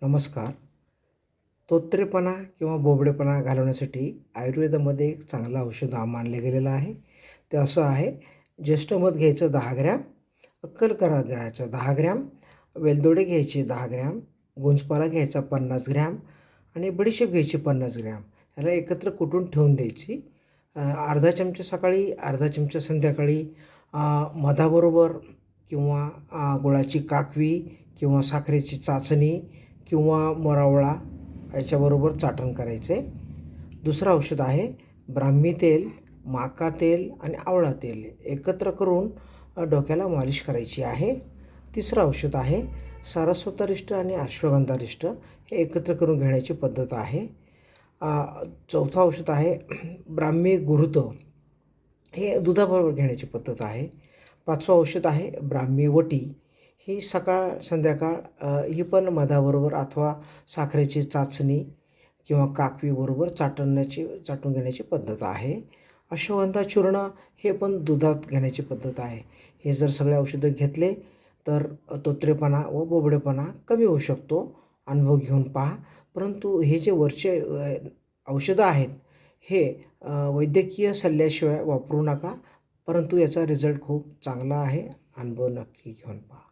नमस्कार. तोत्रेपणा किंवा बोबडेपणा घालवण्यासाठी आयुर्वेदामध्ये एक चांगलं औषध मानलं गेलेलं आहे. ते असं आहे, ज्येष्ठमध घ्यायचं 10 ग्रॅम, अक्कलकरा घ्यायचा 10 ग्रॅम, वेलदोडे घ्यायचे 10 ग्रॅम, गुंजपाला घ्यायचा 50 ग्रॅम आणि बडीशेप घ्यायची 50 ग्रॅम. ह्याला एकत्र कुटून ठेवून द्यायची. अर्धा चमचा सकाळी, अर्धा चमचा संध्याकाळी अ, मधाबरोबर किंवा गुळाची काकवी किंवा साखरेची चाचणी किंवा मोरावळा याच्याबरोबर चाटण करायचे. दुसरं औषध आहे ब्राह्मी तेल, माका तेल आणि आवळा तेल एकत्र करून डोक्याला मालिश करायची आहे. तिसरं औषध आहे सारस्वतारिष्ट आणि अश्वगंधारिष्ट हे एकत्र करून घेण्याची पद्धत आहे. चौथं औषध आहे ब्राह्मी घृत हे दुधाबरोबर घेण्याची पद्धत आहे. पाचवं औषध आहे ब्राह्मी वटी ही सकाळ संध्याकाळ ही पण मधाबरोबर अथवा साखरेची चाचणी किंवा काकवीबरोबर चाटून घेण्याची पद्धत आहे. अश्वगंधा चूर्ण हे पण दुधात घेण्याची पद्धत आहे. हे जर सगळे औषधं घेतले तर तोत्रेपणा व बोबडेपणा कमी होऊ शकतो. अनुभव घेऊन पहा. परंतु हे जे वरचे औषधं आहेत हे वैद्यकीय सल्ल्याशिवाय वापरू नका. परंतु याचा रिझल्ट खूप चांगला आहे. अनुभव नक्की घेऊन पहा.